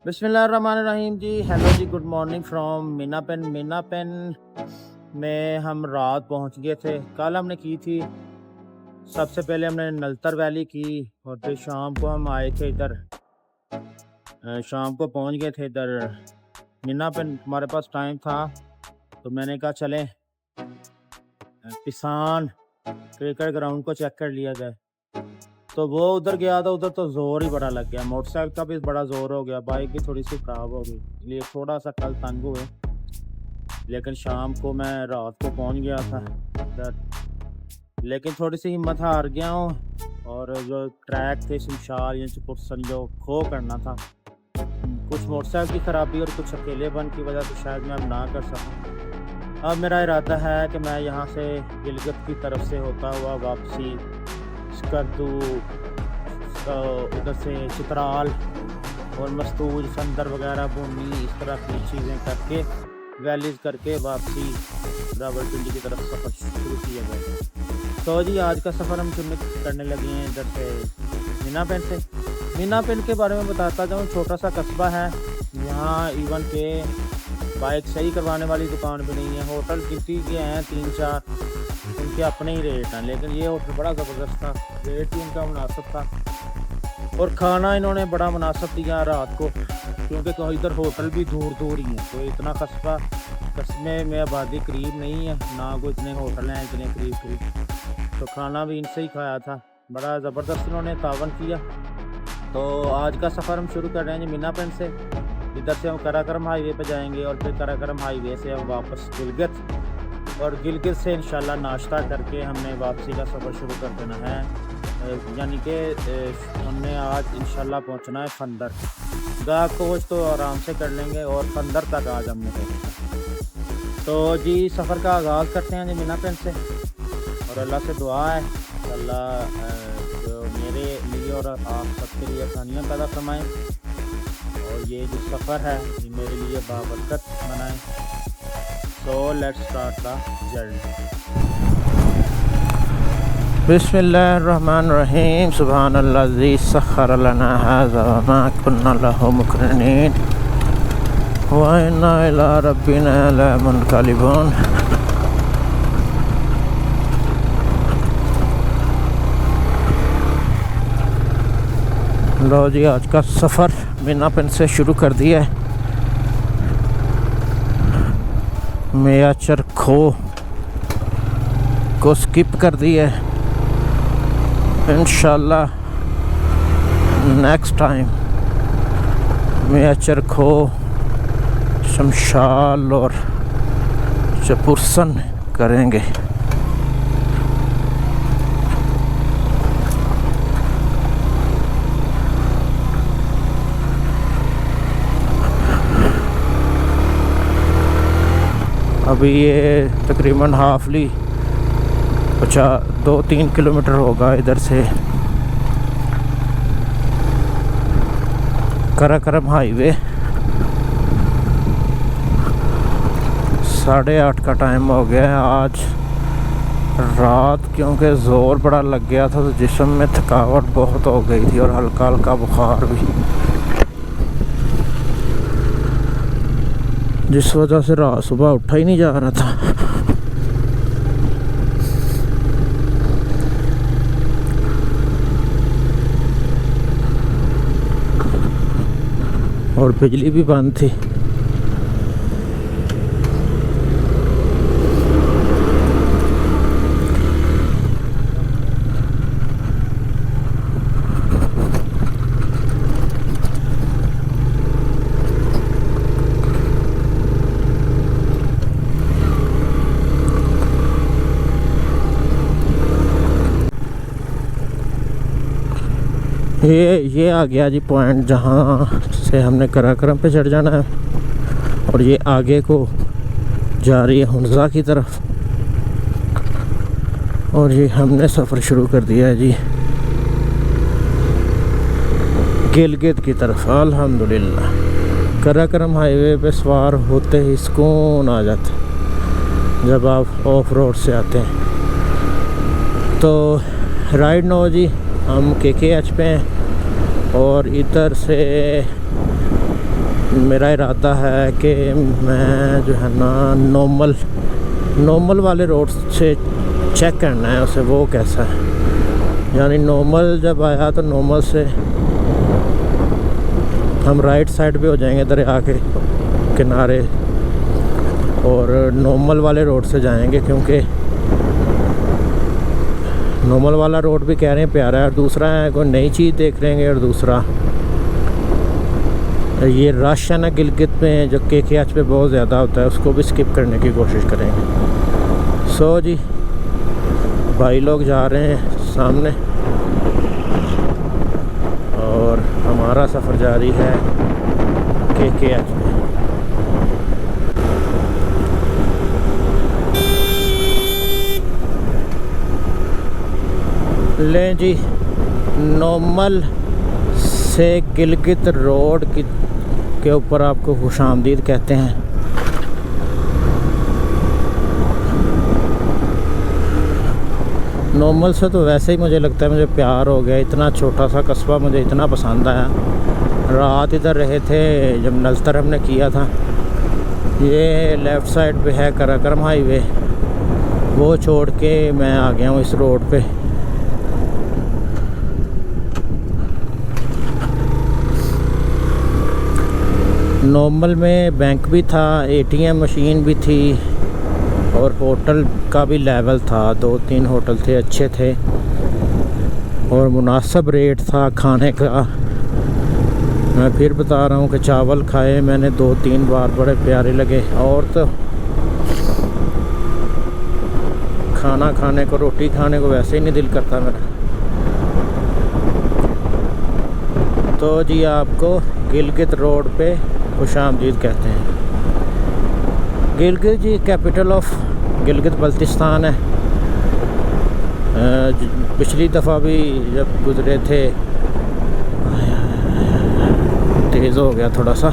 बिस्मिल्लाहिर्रहमानिर्रहीम जी। Hello ji, good morning from Meena pen में हम रात पहुंच गए थे। कल हमने की थी, सबसे पहले हमने नलतर वैली की और फिर शाम को हम आए थे इधर। शाम को पहुंच गए थे इधर मीना पेन। हमारे पास टाइम था तो मैंने कहा चलें किसान क्रिकेट ग्राउंड को चेक कर लिया जाए। तो वो उधर गया था, उधर तो ज़ोर ही बड़ा लग गया, मोटरसाइकिल का भी बड़ा ज़ोर हो गया, बाइक भी थोड़ी सी ख़राब हो गई, इसलिए थोड़ा सा कल तंग हुए। लेकिन शाम को मैं रात को पहुंच गया था उधर, लेकिन थोड़ी सी हिम्मत हार गया हूँ। और जो ट्रैक थे शमशाल या चुपुरसन जो खो करना था, कुछ मोटरसाइकिल की ख़राबी और कुछ अकेलेपन की वजह से शायद मैं अब ना कर सकूँ। अब मेरा इरादा है कि मैं यहाँ से गिलगित की तरफ से होता हुआ वापसी कर दूँ, उधर से चित्राल और मस्तूज संदर वगैरह बुनी इस तरह की चीज़ें करके वैलीज करके वापसी रावलपिंडी की तरफ सफ़र शुरू किया गया। तो जी आज का सफ़र हम शुरू करने लगे हैं इधर से मीना पेन से। मीना पेन के बारे में बताता जाऊँ, छोटा सा कस्बा है। यहाँ इवन के बाइक सही करवाने वाली दुकान भी नहीं है। होटल गिनती के हैं 3-4, उनके अपने ही रेट हैं, लेकिन ये होटल बड़ा ज़बरदस्त था, रेट भी इनका मुनासिब था और खाना इन्होंने बड़ा मुनासिब दिया रात को, क्योंकि तो इधर होटल भी दूर दूर ही हैं। तो इतना कस्बे में आबादी करीब नहीं है, ना कोई इतने होटल हैं इतने करीब। तो खाना भी इनसे ही खाया था, बड़ा ज़बरदस्त इन्होंने तावन किया। तो आज का सफ़र हम शुरू कर रहे हैं मीना पेन से। इधर से हम कराकरम हाईवे पे जाएंगे और फिर कराकरम हाईवे से हम वापस गिलगित, और गिलगित से इंशाल्लाह नाश्ता करके हमने वापसी का सफ़र शुरू कर देना है। यानी कि हमने आज इंशाल्लाह पहुंचना है फंदर। गा कोच तो आराम से कर लेंगे और फंदर तक आज हमने पहुँचना। तो जी सफ़र का आगाज़ करते हैं जी मीना पेन से, और अल्लाह से दुआ है अल्लाह जो मेरे लिए और आप सबके लिए आसानियाँ पैदा फरमाएँ, और ये जो सफ़र है ये मेरे लिए बाबरकत बनाए। So let's start the journey. बिस्मिल्लाहिर्रहमानिर्रहीम। सुब्हानल्लाज़ी सख़्ख़र लना हाज़ा व मा कुन्ना लहू मुक़रिनीन व इन्ना इला रब्बिना लमुनक़लिबून। लो जी आज का सफ़र मीना पेन से शुरू कर दिया है। मेयाचर खो को स्किप कर दिया है। इंशाल्लाह नेक्स्ट टाइम मेयाचर खो, शमशाल और चपुरसन करेंगे। अभी ये तकरीबन हाफली 2-3 किलोमीटर होगा इधर से कराकरम हाईवे। 8:30 का टाइम हो गया है। आज रात क्योंकि ज़ोर बड़ा लग गया था तो जिस्म में थकावट बहुत हो गई थी और हल्का हल्का बुखार भी, जिस वजह से रात सुबह उठा ही नहीं जा रहा था। और बिजली भी बंद थी। ये आ गया जी पॉइंट जहाँ से हमने कराकरम पे चढ़ जाना है, और ये आगे को जा रही है हुंजा की तरफ, और ये हमने सफ़र शुरू कर दिया है जी गिलगित की तरफ। अल्हम्दुलिल्लाह कराकरम हाईवे पे सवार होते ही सुकून आ जाता है जब आप ऑफ रोड से आते हैं। तो राइट नो जी हम KKH पे हैं और इधर से मेरा इरादा है कि मैं जो है ना नॉर्मल वाले रोड से चेक करना है उसे, वो कैसा है। यानी नॉर्मल जब आया तो नॉर्मल से हम राइट साइड पे हो जाएंगे दरिया के किनारे, और नॉर्मल वाले रोड से जाएंगे, क्योंकि नॉर्मल वाला रोड भी कह रहे हैं प्यारा है, और दूसरा है कोई नई चीज़ देख लेंगे, और दूसरा ये रश है ना गिलगित में जो KKH पे बहुत ज़्यादा होता है, उसको भी स्किप करने की कोशिश करेंगे। सो जी भाई लोग जा रहे हैं सामने और हमारा सफ़र जारी है KKH में। लें जी, नॉर्मल से गिलगित रोड के ऊपर आपको खुशामदीद कहते हैं। नॉर्मल से तो वैसे ही मुझे लगता है मुझे प्यार हो गया, इतना छोटा सा कस्बा मुझे इतना पसंद आया। रात इधर रहे थे जब नलतर हमने किया था। ये लेफ़्ट साइड पे है कराक्रम हाईवे, वो छोड़ के मैं आ गया हूँ इस रोड पे। नॉर्मल में बैंक भी था, ATM मशीन भी थी, और होटल का भी लेवल था। 2-3 होटल थे, अच्छे थे और मुनासिब रेट था खाने का। मैं फिर बता रहा हूँ कि चावल खाए मैंने 2-3 बार, बड़े प्यारे लगे। और तो खाना खाने को, रोटी खाने को वैसे ही नहीं दिल करता मेरा। तो जी आपको गिलगित रोड पे खुशामदीद कहते हैं। Gilgit G capital of Gilgit Baltistan है। पिछली दफ़ा भी जब गुज़रे थे, तेज़ हो गया थोड़ा सा।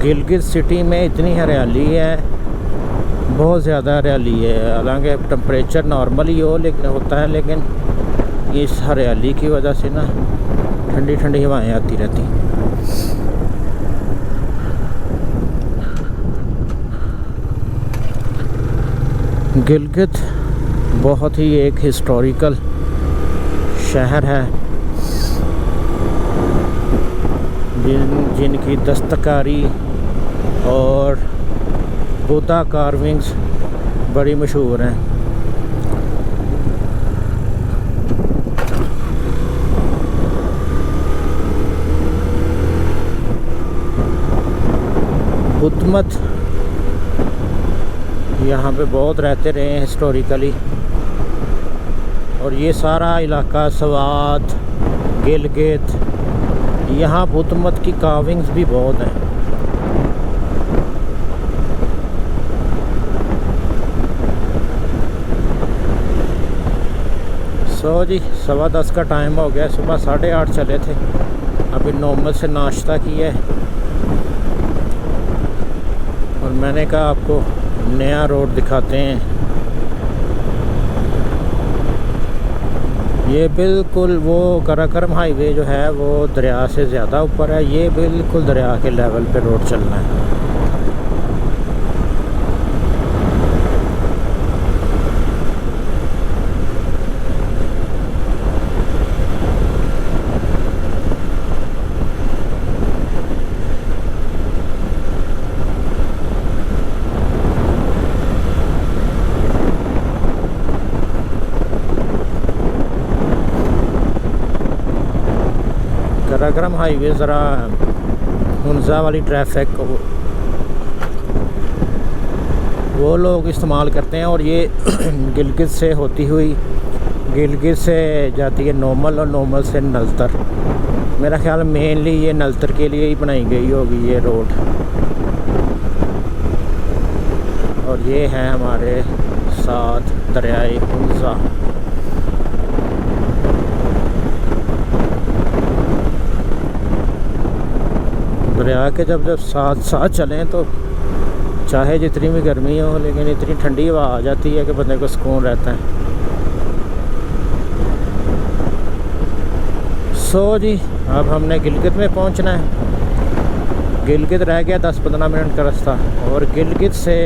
गिलगित सिटी में इतनी हरियाली है, बहुत ज़्यादा हरियाली है। हालांकि टेम्परेचर नॉर्मल ही होता है, लेकिन इस हरियाली की वजह से ना ठंडी ठंडी हवाएं आती रहती। गिलगित बहुत ही एक हिस्टोरिकल शहर है, जिनकी दस्तकारी और बुद्धा कार्विंग्स बड़ी मशहूर हैं। बुद्ध मत यहाँ पे बहुत रहते रहे हैं हिस्टोरिकली, और ये सारा इलाका स्वात, गिलगित, यहाँ बुद्ध मत की कार्विंग्स भी बहुत हैं। सो जी 10:15 का टाइम हो गया, सुबह 8:30 चले थे। अभी नॉर्मल से नाश्ता किया है, और मैंने कहा आपको नया रोड दिखाते हैं। ये बिल्कुल वो कराक्रम हाईवे जो है वो दरिया से ज़्यादा ऊपर है, ये बिल्कुल दरिया के लेवल पे रोड चलना है। कराक्रम हाईवे ज़रा हुंजा वाली ट्रैफिक वो लोग इस्तेमाल करते हैं, और ये गिलगित से होती हुई गिलगित से जाती है नॉर्मल, और नॉर्मल से नलतर। मेरा ख्याल मेनली ये नलतर के लिए ही बनाई गई होगी ये रोड। और ये है हमारे साथ दरियाए हुंजा। दरिया के जब साथ साथ चलें तो चाहे जितनी भी गर्मी हो, लेकिन इतनी ठंडी हवा आ जाती है कि बंदे को सुकून रहता है। सो जी अब हमने गिलगित में पहुंचना है। गिलगित रह गया 10-15 मिनट का रास्ता और गिलगित से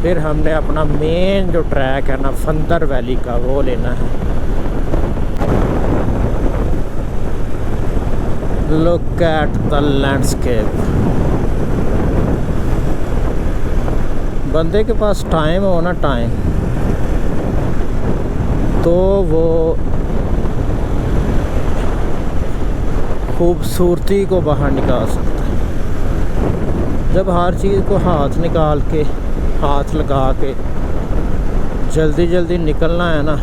फिर हमने अपना मेन जो ट्रैक है ना फंदर वैली का वो लेना है। Look at the landscape. बंदे के पास टाइम हो ना टाइम तो वो खूबसूरती को बाहर निकाल सकता है। जब हर चीज़ को हाथ निकाल के हाथ लगा के जल्दी जल्दी निकलना है ना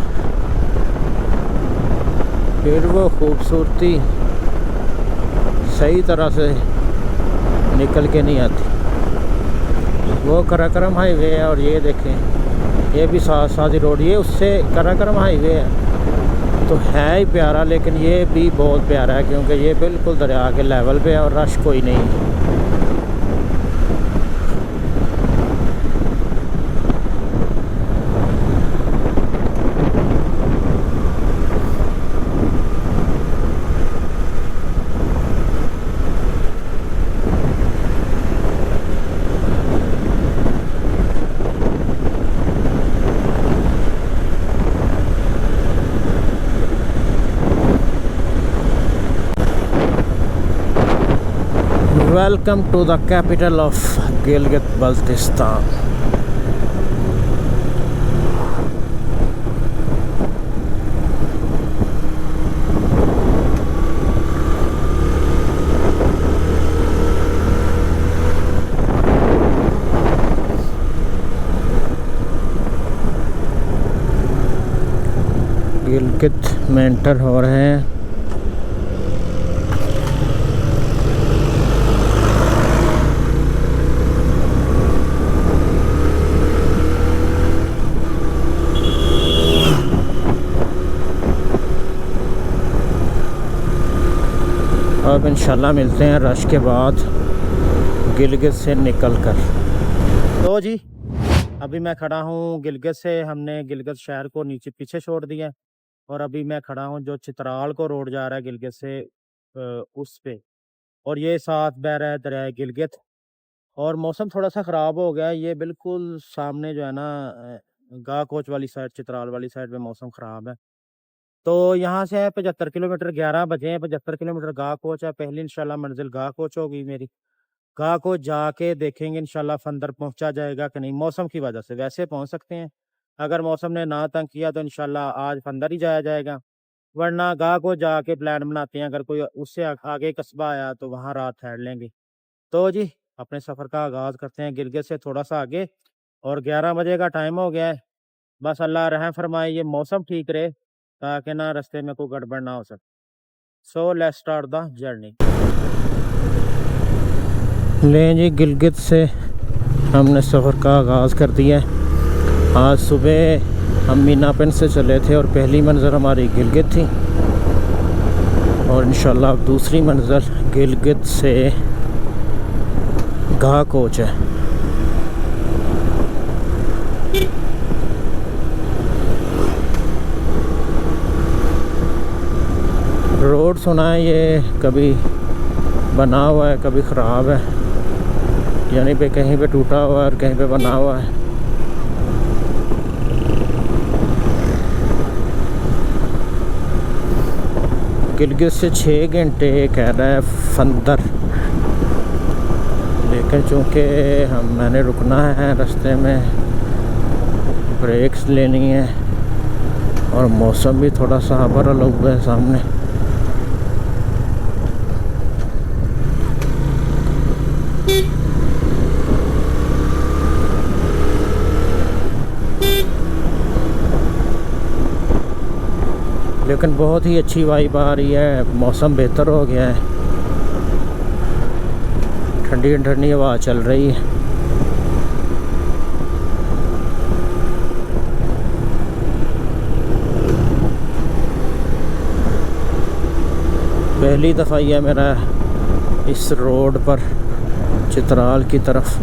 फिर वो खूबसूरती सही तरह से निकल के नहीं आती। वो कराक्रम हाईवे है और ये देखें ये भी साथ साथ ही रोड, ये उससे कराक्रम हाईवे है तो है ही प्यारा, लेकिन ये भी बहुत प्यारा है क्योंकि ये बिल्कुल दरिया के लेवल पे है और रश कोई नहीं है। Welcome to the capital of Gilgit-Baltistan. Gilgit में एंटर हो रहे हैं। अब इंशाल्लाह मिलते हैं रश के बाद गिलगित से निकलकर। तो जी अभी मैं खड़ा हूँ गिलगित से, हमने गिलगित शहर को नीचे पीछे छोड़ दिया और अभी मैं खड़ा हूँ जो चित्राल को रोड जा रहा है गिलगित से उस पे, और ये साथ बह रहा है दरिया गिलगित। और मौसम थोड़ा सा ख़राब हो गया है, ये बिल्कुल सामने जो है ना गाह कोच वाली साइड, चित्राल वाली साइड पे मौसम ख़राब है। तो यहाँ से है 75 किलोमीटर, 11 बजे हैं, 75 किलोमीटर गाह कोच है। पहली इंशाल्लाह मंजिल गाह कोच होगी मेरी। गाह कोच जाके देखेंगे इंशाल्लाह फंदर पहुँचा जाएगा कि नहीं। मौसम की वजह से वैसे पहुँच सकते हैं, अगर मौसम ने ना तंग किया तो इंशाल्लाह आज फंदर ही जाया जाएगा, वरना गाह कोच जाके प्लान बनाते हैं। अगर कोई उससे आगे कस्बा आया तो वहाँ रात ठहर लेंगे। तो जी अपने सफ़र का आगाज़ करते हैं गिलगित से थोड़ा सा आगे, और 11 बजे का टाइम हो गया है। बस अल्लाह रहम फरमाए ये मौसम ठीक रहे ताकि ना रास्ते में कोई गड़बड़ ना हो सके। So let's start the journey. लें जी गिलगित से हमने सफ़र का आगाज़ कर दिया है। आज सुबह हम मीनापिन से चले थे और पहली मंज़िल हमारी गिलगित थी और इंशाल्लाह अब दूसरी मंज़िल गिलगित से गाह कोच है। रोड सुना है ये कभी बना हुआ है कभी ख़राब है, यानी पे कहीं पे टूटा हुआ है और कहीं पे बना हुआ है। गिलगित से 6 घंटे कह रहा है फंदर, लेकिन चूँकि मैंने रुकना है रास्ते में, ब्रेक्स लेनी है और मौसम भी थोड़ा सा हबरल हुआ है सामने। लेकिन बहुत ही अच्छी वाइब आ रही है, मौसम बेहतर हो गया है, ठंडी ठंडी हवा चल रही है। पहली दफ़ा ही है मेरा इस रोड पर चित्राल की तरफ।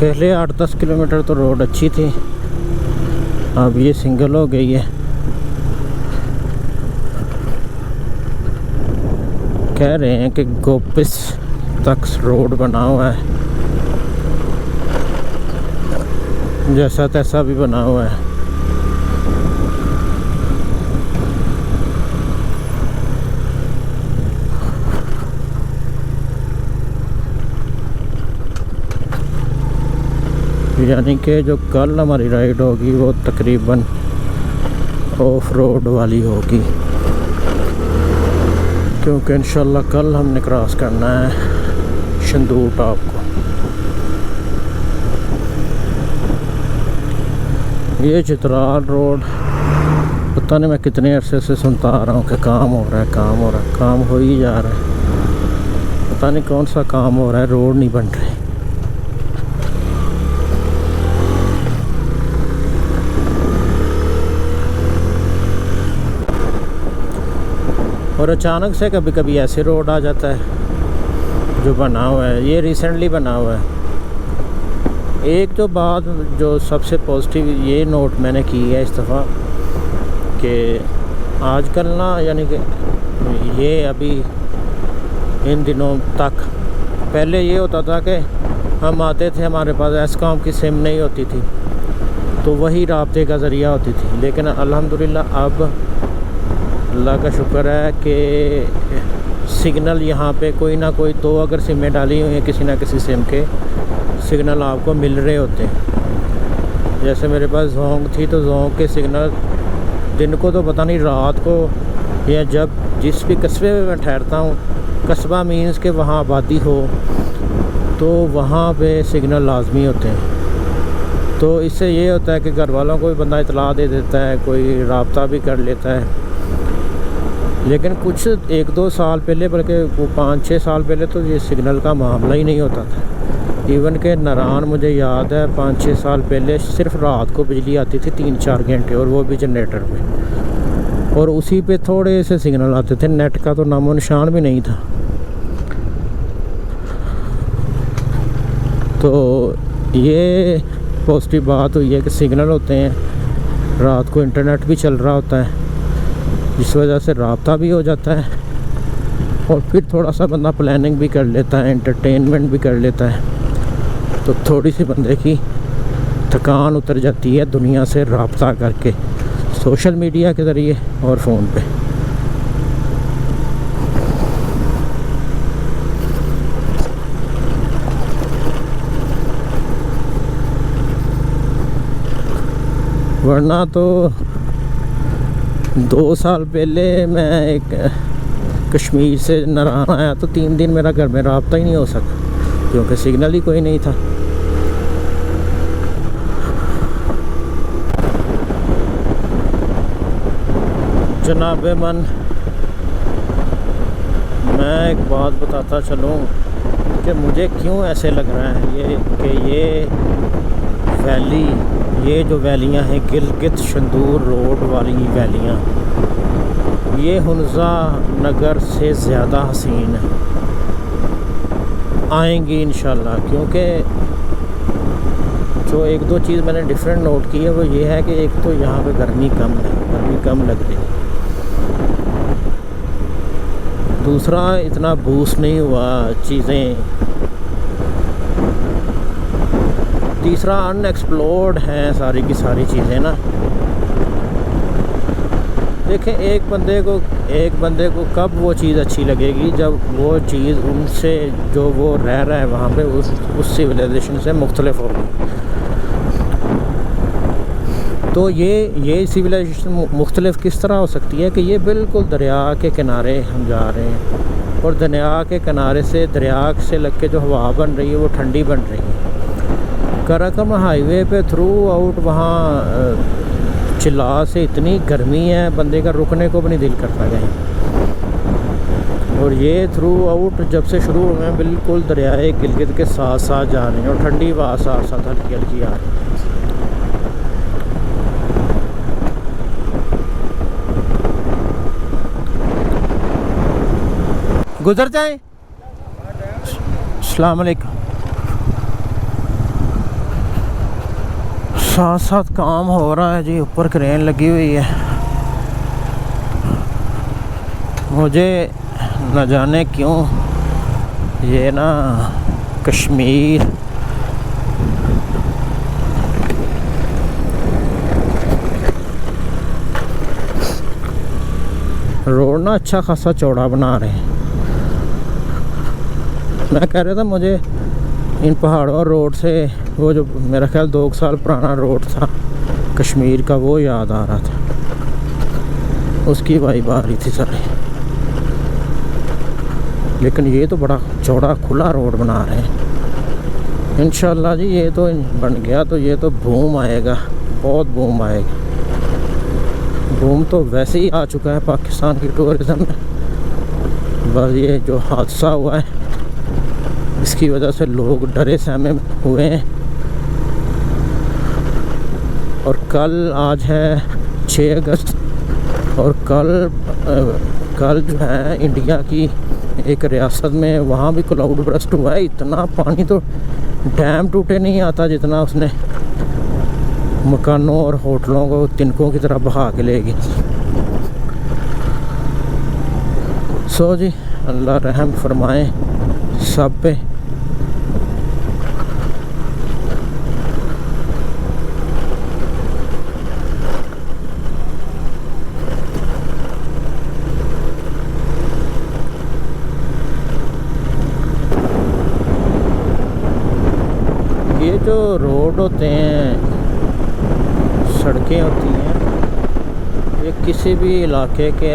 पहले 8-10 किलोमीटर तो रोड अच्छी थी, अब ये सिंगल हो गई है। कह रहे हैं कि गोपिस तक रोड बना हुआ है, जैसा तैसा भी बना हुआ है। यानी कि जो कल हमारी राइड होगी वो तकरीबन ऑफ रोड वाली होगी, क्योंकि इंशाल्लाह कल हमने क्रॉस करना है शंदूर टॉप को। ये चित्राल रोड पता नहीं मैं कितने अरसे से सुनता आ रहा हूँ कि काम हो रहा है, काम हो रहा है, काम हो ही जा रहा है। पता नहीं कौन सा काम हो रहा है, रोड नहीं बन रही। और अचानक से कभी कभी ऐसे रोड आ जाता है जो बना हुआ है। ये रिसेंटली बना हुआ है। एक जो बात जो सबसे पॉजिटिव ये नोट मैंने की है इस दफ़ा कि आजकल ना, यानी कि ये अभी इन दिनों तक, पहले ये होता था कि हम आते थे, हमारे पास एस्कॉम की सिम नहीं होती थी तो वही राब्ते का ज़रिया होती थी। लेकिन अल्हम्दुलिल्लाह अब अल्लाह का शुक्र है कि सिग्नल यहाँ पे कोई ना कोई, तो अगर सिमें डाली हुई हैं किसी ना किसी सिम के सिग्नल आपको मिल रहे होते हैं। जैसे मेरे पास जोंग थी तो जोंग के सिग्नल दिन को तो पता नहीं, रात को या जब जिस भी कस्बे में मैं ठहरता हूँ, कस्बा मीन्स के वहाँ आबादी हो तो वहाँ पे सिग्नल लाजमी होते हैं। तो इससे ये होता है कि घर वालों को भी बंदा इतला दे देता है, कोई राब्ता भी कर लेता है। लेकिन कुछ 1-2 साल पहले, बल्कि वो 5-6 साल पहले तो ये सिग्नल का मामला ही नहीं होता था। इवन के नारायण, मुझे याद है 5-6 साल पहले सिर्फ रात को बिजली आती थी 3-4 घंटे, और वो भी जनरेटर पे, और उसी पे थोड़े से सिग्नल आते थे। नेट का तो नामो निशान भी नहीं था। तो ये पॉजिटिव बात हुई है कि सिग्नल होते हैं, रात को इंटरनेट भी चल रहा होता है, जिस वजह से राब्ता भी हो जाता है और फिर थोड़ा सा बंदा प्लानिंग भी कर लेता है, एंटरटेनमेंट भी कर लेता है। तो थोड़ी सी बंदे की थकान उतर जाती है दुनिया से राब्ता करके, सोशल मीडिया के ज़रिए और फ़ोन पे। वरना तो 2 साल पहले मैं एक कश्मीर से नारायण आया तो 3 दिन मेरा घर में राब्ता ही नहीं हो सका, क्योंकि सिग्नल ही कोई नहीं था। जनाबे मन, मैं एक बात बताता चलूँ कि मुझे क्यों ऐसे लग रहा है ये वैली, ये जो वैलियाँ हैं गिलगित शंदूर रोड वाली वैलियाँ, ये हुनज़ा नगर से ज़्यादा हसीन आएंगी इंशाल्लाह। क्योंकि जो 1-2 चीज़ मैंने डिफरेंट नोट की है वो ये है कि एक तो यहाँ पे गर्मी कम लग रही है। दूसरा, इतना बूस्ट नहीं हुआ चीज़ें। तीसरा, अनएक्सप्लोर्ड हैं सारी की सारी चीज़ें ना। देखें, एक बंदे को कब वो चीज़ अच्छी लगेगी, जब वो चीज़ उनसे, जो वो रह रहा है वहाँ पे, उस सिविलाइजेशन से मुख्तलिफ होगी। तो ये सिविलाइजेशन मुख्तलिफ किस तरह हो सकती है कि ये बिल्कुल दरिया के किनारे हम जा रहे हैं, और दरिया के किनारे से, दरिया से लग के जो हवा बन रही है वो ठंडी बन रही है। कराकम हाईवे पे थ्रू आउट वहाँ चिल्ला से इतनी गर्मी है, बंदे का रुकने को भी नहीं दिल करता कहीं। और ये थ्रू आउट जब से शुरू हुए हैं बिल्कुल दरियाए गिलगित के साथ साथ जा रहे हैं, और ठंडी हवा साथ साथ हल्की हल्की आ रही है। गुजर जाए। अस्सलाम वालेकुम। साथ साथ काम हो रहा है जी, ऊपर क्रेन लगी हुई है। मुझे न जाने क्यों ये ना कश्मीर रोड ना अच्छा खासा चौड़ा बना रहे हैं। मैं कह रहा था मुझे इन पहाड़ों रोड से वो जो मेरा ख्याल 2 साल पुराना रोड था कश्मीर का, वो याद आ रहा था, उसकी वाइब आ रही थी सारी। लेकिन ये तो बड़ा चौड़ा खुला रोड बना रहे हैं। इंशाल्लाह जी ये तो बन गया तो ये तो बूम आएगा, बहुत बूम आएगा। बूम तो वैसे ही आ चुका है पाकिस्तान की टूरिज़म में। बस ये जो हादसा हुआ है इसकी वजह से लोग डरे सहमे हुए हैं। और कल, आज है 6 अगस्त, और कल जो है इंडिया की एक रियासत में वहाँ भी क्लाउड बर्स्ट हुआ है। इतना पानी तो डैम टूटे नहीं आता जितना उसने मकानों और होटलों को तिनकों की तरह बहा के ले गई। सो जी अल्लाह रहम फरमाए सब पे। ये जो रोड होते हैं, सड़कें होती हैं, ये किसी भी इलाके के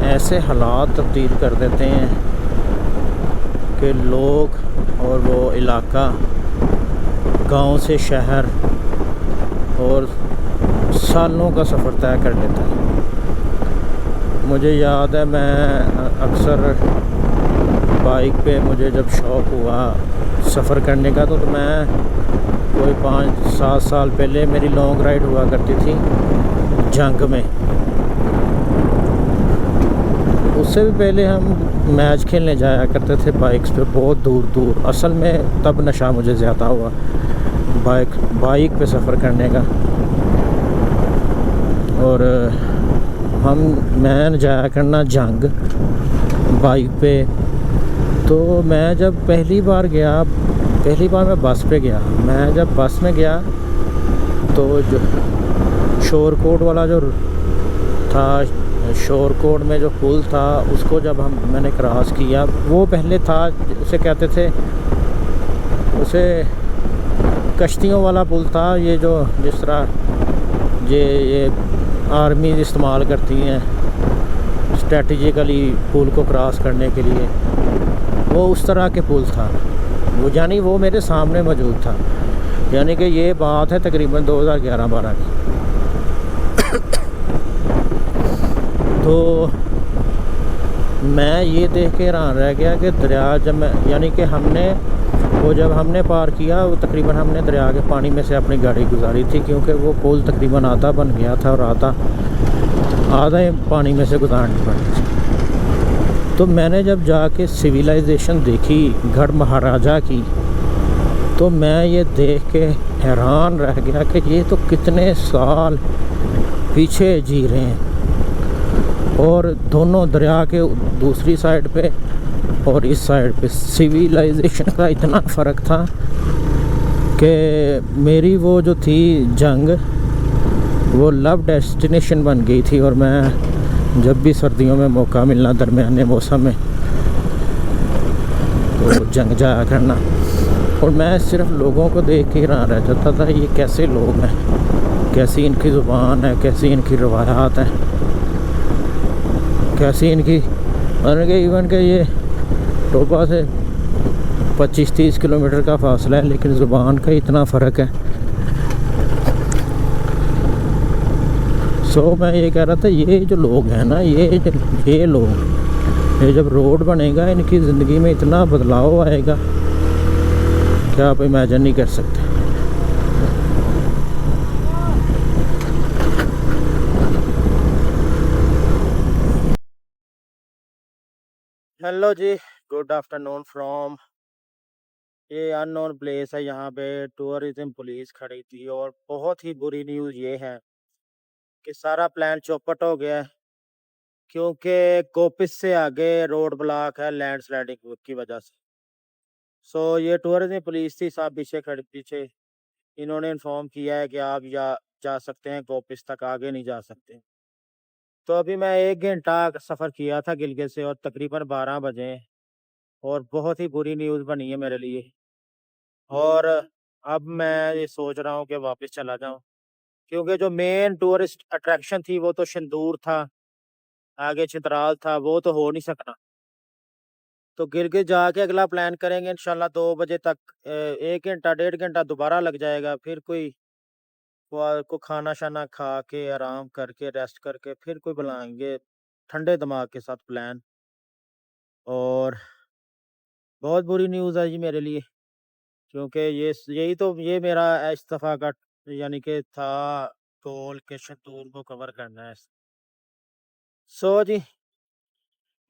ऐसे हालात तब्दील कर देते हैं कि लोग और वो इलाका गांव से शहर और सालों का सफ़र तय कर लेता है। मुझे याद है मैं अक्सर बाइक पे, मुझे जब शौक़ हुआ सफ़र करने का तो मैं कोई 5-7 साल पहले मेरी लॉन्ग राइड हुआ करती थी जंग में। उससे भी पहले हम मैच खेलने जाया करते थे बाइक्स पे बहुत दूर दूर। असल में तब नशा मुझे ज़्यादा हुआ बाइक पे सफ़र करने का। और मैं जाया करना जंग बाइक पे। तो मैं जब पहली बार मैं बस पे गया। मैं जब बस में गया तो जो शोरकोट वाला जो था, शोरकोट में जो पुल था उसको जब मैंने क्रॉस किया, वो पहले था उसे कहते थे, उसे कश्तियों वाला पुल था। ये जो जिस तरह ये आर्मी इस्तेमाल करती हैं स्ट्रेटजिकली पुल को क्रॉस करने के लिए, वो उस तरह के पुल था वो, यानी वो मेरे सामने मौजूद था। यानी कि ये बात है तकरीबन 2011-12 की। तो मैं ये देख के हैरान रह गया कि दरिया जब हमने पार किया वो तकरीबन हमने दरिया के पानी में से अपनी गाड़ी गुजारी थी, क्योंकि वो पुल तकरीबन आधा बन गया था और आधा पानी में से गुजारनी पड़ी थी। तो मैंने जब जाके सिविलाइजेशन देखी गढ़ महाराजा की, तो मैं ये देख के हैरान रह गया कि ये तो कितने साल पीछे जी रहे हैं। और दोनों दरिया के दूसरी साइड पे और इस साइड पे सिविलाइजेशन का इतना फ़र्क था कि मेरी वो जो थी जंग, वो लव डेस्टिनेशन बन गई थी। और मैं जब भी सर्दियों में मौका मिलना दरमियाने मौसम में तो जंग जाया करना। और मैं सिर्फ लोगों को देख के हैरान रह जाता था, ये कैसे लोग हैं, कैसी इनकी ज़ुबान है, कैसी इनकी रवायात हैं, कैसी इनकी, मतलब कि इवन के ये टोपा से 25-30 किलोमीटर का फासला है, लेकिन ज़ुबान का इतना फ़र्क है। सो मैं ये कह रहा था, ये जो लोग हैं ना, ये लोग, ये जब रोड बनेगा इनकी ज़िंदगी में इतना बदलाव आएगा क्या आप इमेजिन नहीं कर सकते। Hello ji, good afternoon from ये अननोन प्लेस है, यहाँ पे टूरिज्म पुलिस खड़ी थी और बहुत ही बुरी न्यूज़ ये है कि सारा प्लान चौपट हो गया है क्योंकि कोपिस से आगे रोड ब्लॉक है लैंडस्लाइडिंग की वजह से। सो ये टूरिज्म पुलिस थी, साहब पीछे इन्होंने इन्फॉर्म किया है कि आप जा सकते हैं कोपिस तक, आगे नहीं जा सकते। तो अभी मैं 1 घंटा सफ़र किया था गिलगित से और तकरीबन 12 बजे हैं और बहुत ही बुरी न्यूज़ बनी है मेरे लिए। और अब मैं ये सोच रहा हूँ कि वापस चला जाऊँ क्योंकि जो मेन टूरिस्ट अट्रैक्शन थी वो तो शंदूर था, आगे चित्राल था, वो तो हो नहीं सकता। तो गिलगित जाके अगला प्लान करेंगे इंशाल्लाह 2 बजे तक। 1 घंटा, 1.5 घंटा दोबारा लग जाएगा, फिर को खाना-शाना खा के, आराम करके, रेस्ट करके फिर कोई बनाएँगे ठंडे दिमाग के साथ प्लान। और बहुत बुरी न्यूज़ है जी मेरे लिए क्योंकि ये मेरा इस्तीफ़ा का यानी कि था गोल के शंदूर को कवर करना है। सो जी,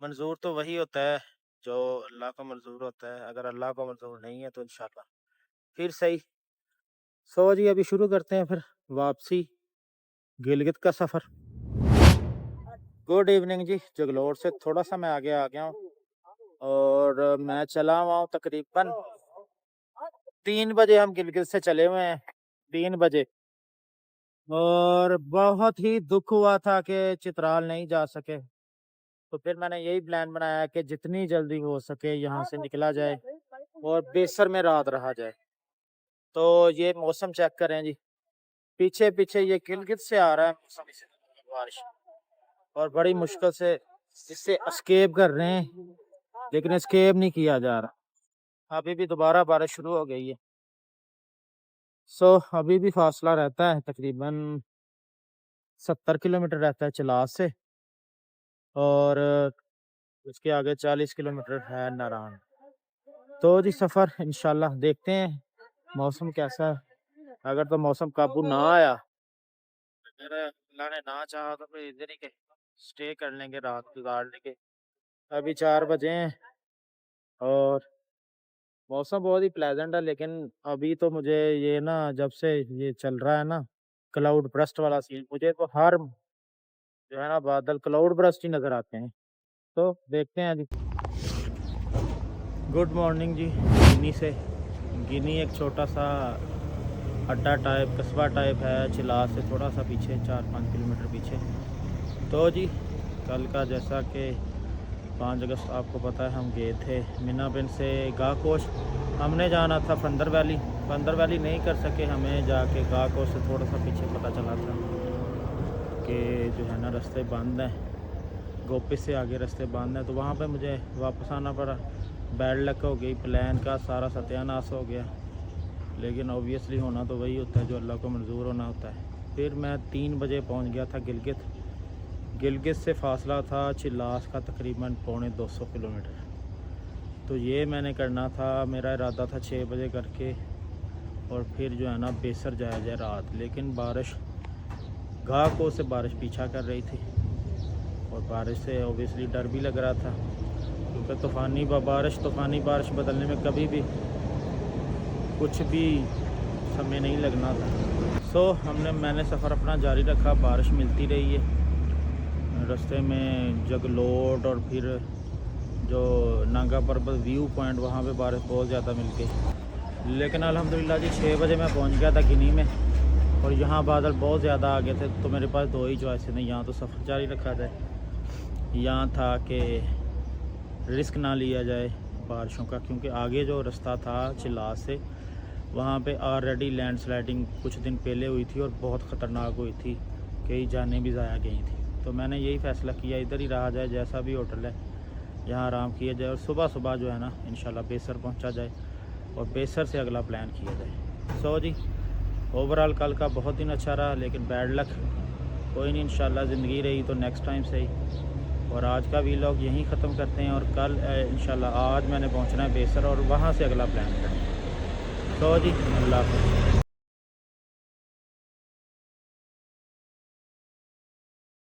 मंज़ूर तो वही होता है जो अल्लाह को मंज़ूर होता है, अगर अल्लाह को मंज़ूर नहीं है तो इंशाल्लाह फिर सही। सो जी, अभी शुरू करते हैं फिर वापसी गिलगित का सफ़र। गुड इवनिंग जी, जगलोर से थोड़ा-सा मैं आगे आ गया हूँ और मैं चला हुआ हूँ तकरीबन 3 बजे हम गिलगित से चले हुए हैं, 3 बजे। और बहुत ही दुःख हुआ था कि चित्राल नहीं जा सके, तो फिर मैंने यही प्लान बनाया कि जितनी जल्दी हो सके यहाँ से निकला जाए और बेसर में रात रहा जाए। तो ये मौसम चेक करें जी, पीछे-पीछे ये गिलगित से आ रहा है मौसम, इसी बारिश और बड़ी मुश्किल से इससे एस्केप कर रहे हैं, लेकिन एस्केप नहीं किया जा रहा। अभी भी दोबारा बारिश शुरू हो गई है। सो अभी भी फासला रहता है तकरीबन 70 किलोमीटर रहता है चिलास से और उसके आगे 40 किलोमीटर है नारायण। तो जी सफ़र इंशाल्लाह देखते हैं मौसम कैसा है। अगर तो मौसम काबू ना आया, अगर अल्लाह ने ना चाहा तो फिर इधर ही के स्टे कर लेंगे, रात गुजार लेंगे। अभी 4 बजे हैं और मौसम बहुत ही प्लेजेंट है, लेकिन अभी तो मुझे ये ना जब से ये चल रहा है ना क्लाउड बर्स्ट वाला सीन, मुझे तो हर जो है ना बादल क्लाउड बर्स्ट ही नज़र आते हैं। तो देखते हैं जी। गुड मॉर्निंग जी, गिनी से। गिनी एक छोटा सा अड्डा टाइप, कस्बा टाइप है, चिलास से थोड़ा सा पीछे, 4-5 किलोमीटर पीछे। तो जी कल का जैसा कि 5 अगस्त आपको पता है हम गए थे मीना बिन से गाकोश। हमने जाना था फंदर वैली नहीं कर सके, हमें जाके गाकोश से थोड़ा सा पीछे पता चला था कि जो है ना रास्ते बंद हैं, गोपिस से आगे रास्ते बंद हैं, तो वहाँ पे मुझे वापस आना पड़ा। बैड लक हो गई, प्लान का सारा सत्यानाश हो गया, लेकिन ऑब्वियसली होना तो वही होता है जो अल्लाह को मंजूर होना होता है। फिर मैं 3 बजे पहुँच गया था गिलगित से फासला था चिलास का तकरीबन 250 किलोमीटर। तो ये मैंने करना था, मेरा इरादा था 6 बजे करके और फिर जो है ना बेसर जाया जाए रात, लेकिन बारिश घाको से बारिश पीछा कर रही थी और बारिश से ऑब्वियसली डर भी लग रहा था क्योंकि तूफ़ानी बारिश बदलने में कभी भी कुछ भी समय नहीं लगना था। सो मैंने सफ़र अपना जारी रखा, बारिश मिलती रही है रास्ते में, जगलोट और फिर जो नागा पर्वत व्यू पॉइंट, वहाँ पे बारिश बहुत ज़्यादा मिल गई। लेकिन अल्हम्दुलिल्लाह जी 6 बजे मैं पहुँच गया था गिनी में और यहाँ बादल बहुत ज़्यादा आ गए थे, तो मेरे पास 2 ही चॉइस नहीं, यहाँ तो सफ़र जारी रखा जाए, यहाँ था कि रिस्क ना लिया जाए बारिशों का, क्योंकि आगे जो रास्ता था चिलास से वहाँ पे ऑलरेडी लैंडस्लाइडिंग कुछ दिन पहले हुई थी और बहुत ख़तरनाक हुई थी, कई जानें भी ज़ाया गई थी। तो मैंने यही फ़ैसला किया इधर ही रहा जाए, जैसा भी होटल है यहाँ आराम किया जाए और सुबह जो है ना इंशाल्लाह बेसर पहुँचा जाए और बेसर से अगला प्लान किया जाए। सो जी ओवरऑल कल का बहुत दिन अच्छा रहा, लेकिन बैड लक कोई नहीं, इंशाल्लाह ज़िंदगी रही तो नेक्स्ट टाइम सही। और आज का व्लॉग यहीं ख़त्म करते हैं और कल इंशाल्लाह आज मैंने पहुंचना है बेसर और वहां से अगला प्लान करेंगे। तो जी अल्लाह हाफ़िज़।